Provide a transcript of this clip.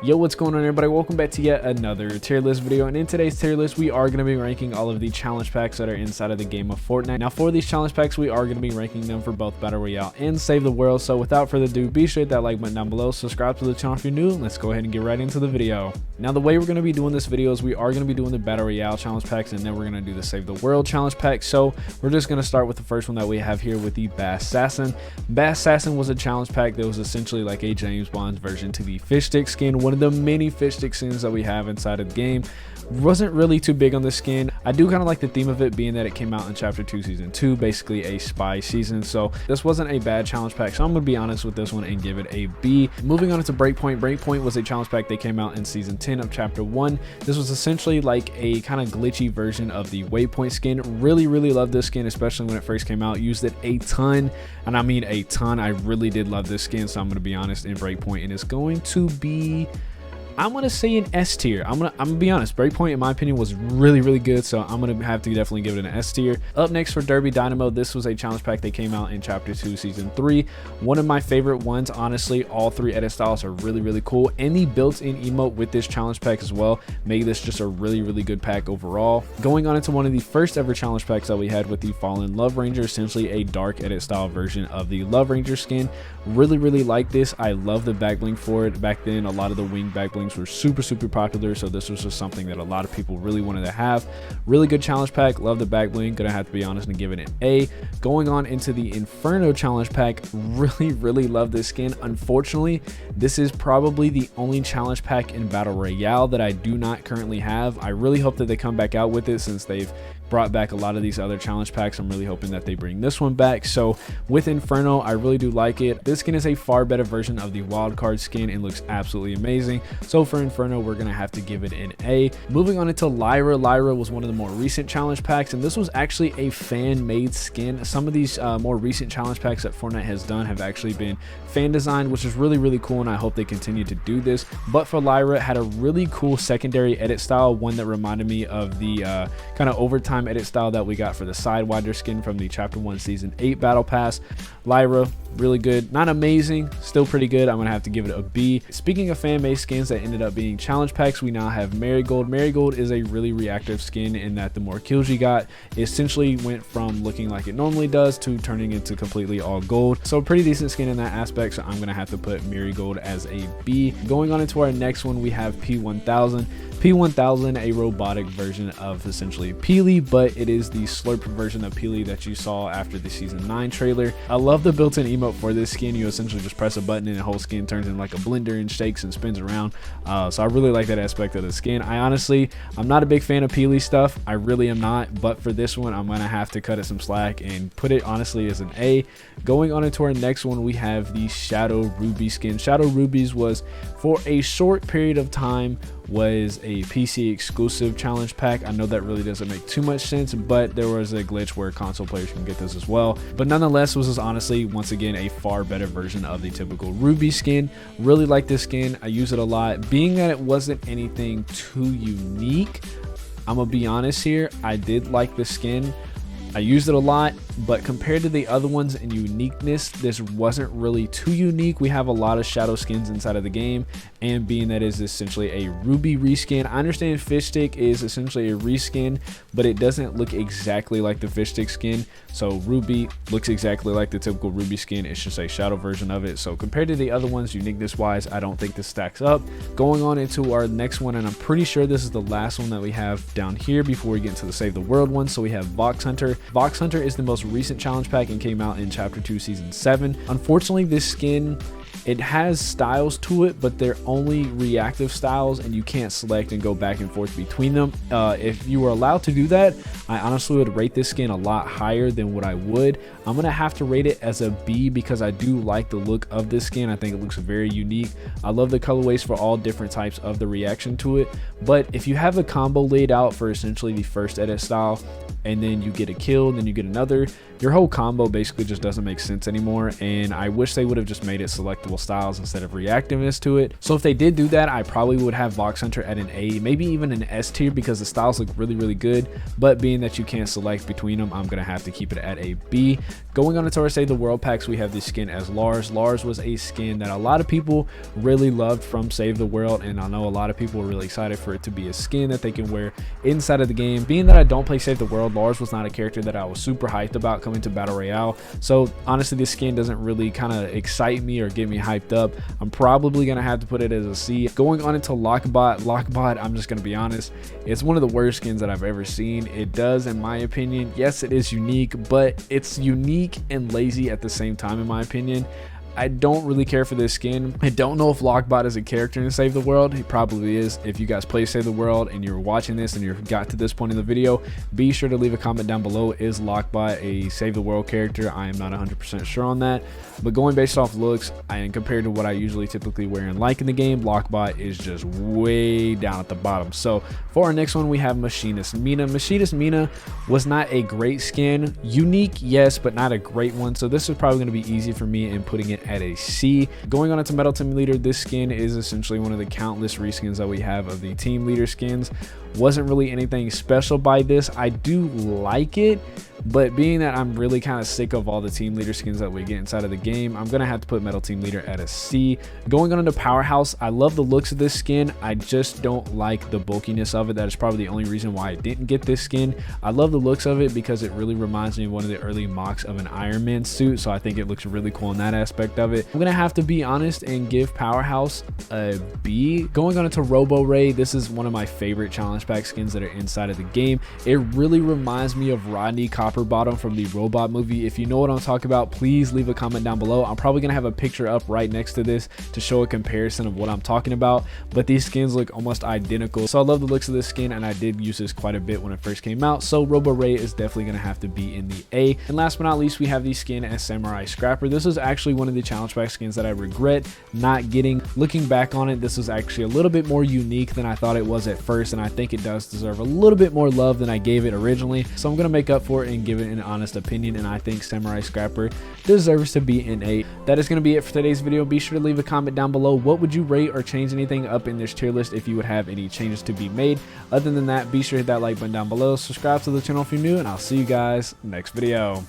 Yo, what's going on everybody? Welcome back to yet another tier list video, and in today's tier list we are going to be ranking all of the challenge packs that are inside of the game of Fortnite. Now for these challenge packs we are going to be ranking them for both Battle Royale and Save the World, so without further ado, be sure to hit that like button down below, subscribe to the channel if you're new, and let's go ahead and get right into the video. Now the way we're going to be doing this video is we are going to be doing the Battle Royale challenge packs, and then we're going to do the Save the World challenge pack. So we're just going to start with the first one that we have here with the Bass Assassin. Bass Assassin was a challenge pack that was essentially like a James Bond's version to the fish stick skin, one of the many fish stick skins that we have inside of the game. Wasn't really too big on this skin. I do kind of like the theme of it, being that it came out in chapter 2 season 2, basically a spy season, so this wasn't a bad challenge pack, so I'm gonna be honest with this one and give it a B. Moving on to Breakpoint. Breakpoint was a challenge pack that came out in season 10 of chapter 1. This was essentially like a kind of glitchy version of the Waypoint skin. Really loved this skin, especially when it first came out. Used it a ton, and I mean a ton. I really did love this skin, so I'm gonna be honest in Breakpoint, and it's going to be, I'm gonna say an S tier. I'm gonna be honest. Breakpoint, in my opinion, was really good, so I'm gonna have to definitely give it an S tier. Up next for Derby Dynamo. This was a challenge pack that came out in chapter 2 season 3. One of my favorite ones, honestly. All three edit styles are really cool, and the built-in emote with this challenge pack as well made this just a really good pack overall. Going on into one of the first ever challenge packs that we had with the Fallen Love Ranger, essentially a dark edit style version of the Love Ranger skin. Really like this. I love the backbling for it. Back then, a lot of the wing backblings were super popular, so this was just something that a lot of people really wanted to have. Really good challenge pack. Love the backbling. Gonna have to be honest and give it an A. Going on into the Inferno challenge pack, really love this skin. Unfortunately, this is probably the only challenge pack in Battle Royale that I do not currently have. I really hope that they come back out with it, since they've brought back a lot of these other challenge packs. I'm really hoping that they bring this one back. So with Inferno, I really do like it. This skin is a far better version of the wildcard skin and looks absolutely amazing. So for Inferno, we're gonna have to give it an A. Moving on into Lyra. Lyra was one of the more recent challenge packs, and this was actually a fan-made skin. Some of these more recent challenge packs that Fortnite has done have actually been fan designed, which is really cool, and I hope they continue to do this. But for Lyra, it had a really cool secondary edit style, one that reminded me of the kind of overtime edit style that we got for the Sidewinder skin from the chapter 1 season 8 battle pass. Lyra, really good, not amazing, still pretty good. I'm gonna have to give it a B. Speaking of fan-made skins that ended up being challenge packs, we now have Marigold. Marigold is a really reactive skin in that the more kills you got, it essentially went from looking like it normally does to turning into completely all gold. So a pretty decent skin in that aspect, so I'm gonna have to put Marigold as a B. Going on into our next one, we have P1000. P1000, a robotic version of essentially Peely, but it is the slurp version of Peely that you saw after the season 9 trailer. I love the built-in emote for this skin. You essentially just press a button and the whole skin turns in like a blender and shakes and spins around. So I really like that aspect of the skin. I'm not a big fan of Peely stuff. I really am not, but for this one, I'm gonna have to cut it some slack and put it honestly as an A. Going on into our next one, we have the Shadow Ruby skin. Shadow Rubies was, for a short period of time, was a PC exclusive challenge pack. I know that really doesn't make too much sense, but there was a glitch where console players can get this as well. But nonetheless, this is honestly, once again, a far better version of the typical Ruby skin. Really like this skin. I use it a lot. Being that it wasn't anything too unique, I'm gonna be honest here, I did like the skin. I used it a lot, but compared to the other ones in uniqueness, this wasn't really too unique. We have a lot of shadow skins inside of the game, and being that is essentially a Ruby reskin. I understand Fish Stick is essentially a reskin, but it doesn't look exactly like the Fish Stick skin. So Ruby looks exactly like the typical Ruby skin. It's just a shadow version of it. So compared to the other ones, uniqueness wise, I don't think this stacks up. Going on into our next one, and I'm pretty sure this is the last one that we have down here before we get into the Save the World one. So we have Vox Hunter. Vox Hunter is the most recent challenge pack and came out in chapter 2 season 7. Unfortunately, this skin, it has styles to it, but they're only reactive styles, and you can't select and go back and forth between them. If you were allowed to do that, I honestly would rate this skin a lot higher than what I would. I'm gonna have to rate it as a B because I do like the look of this skin. I think it looks very unique. I love the colorways for all different types of the reaction to it. But if you have a combo laid out for essentially the first edit style, and then you get a kill, and then you get another, your whole combo basically just doesn't make sense anymore. And I wish they would have just made it select collectible styles instead of reactiveness to it. So if they did do that, I probably would have Box Hunter at an A, maybe even an S tier, because the styles look really good. But being that you can't select between them, I'm gonna have to keep it at a B. Going on into our Save the World packs, we have this skin as Lars. Lars was a skin that a lot of people really loved from Save the World, and I know a lot of people were really excited for it to be a skin that they can wear inside of the game. Being that I don't play Save the World, Lars was not a character that I was super hyped about coming to Battle Royale. So honestly, this skin doesn't really kind of excite me or get me hyped up. I'm probably gonna have to put it as a C. Going on into Lockbot. Lockbot, I'm just gonna be honest, it's one of the worst skins that I've ever seen. It does, in my opinion, yes, it is unique, but it's unique and lazy at the same time, in my opinion. I don't really care for this skin. I don't know if Lockbot is a character in Save the World. He probably is. If you guys play Save the World and you're watching this and you got to this point in the video, be sure to leave a comment down below. Is Lockbot a Save the World character? I am not 100% sure on that. But going based off looks and compared to what I usually typically wear and like in the game, Lockbot is just way down at the bottom. So for our next one, we have Machinist Mina. Machinist Mina was not a great skin. Unique, yes, but not a great one. So this is probably going to be easy for me in putting it at a C. Going on into Metal Team Leader, this skin is essentially one of the countless reskins that we have of the team leader skins. Wasn't really anything special by this. I do like it, but being that I'm really kind of sick of all the team leader skins that we get inside of the game, I'm gonna have to put Metal Team Leader at a C. Going on into Powerhouse, I love the looks of this skin. I just don't like the bulkiness of it. That is probably the only reason why I didn't get this skin. I love the looks of it because it really reminds me of one of the early mocks of an Iron Man suit, so I think it looks really cool in that aspect of it. I'm gonna have to be honest and give Powerhouse a B. Going on into Robo Ray, this is one of my favorite challenge pack skins that are inside of the game. It really reminds me of Rodney Copperbottom from the Robot movie. If you know what I'm talking about, please leave a comment down below. I'm probably gonna have a picture up right next to this to show a comparison of what I'm talking about, but these skins look almost identical. So I love the looks of this skin, and I did use this quite a bit when it first came out. So Robo Ray is definitely gonna have to be in the A. And last but not least, we have the skin as Samurai Scrapper. This is actually one of the challenge pack skins that I regret not getting. Looking back on it, this was actually a little bit more unique than I thought it was at first, and I think it does deserve a little bit more love than I gave it originally. So I'm gonna make up for it and give it an honest opinion, and I think Samurai Scrapper deserves to be an 8. That is going to be it for today's video. Be sure to leave a comment down below. What would you rate or change anything up in this tier list if you would have any changes to be made? Other than that, be sure to hit that like button down below, subscribe to the channel if you're new, and I'll see you guys next video.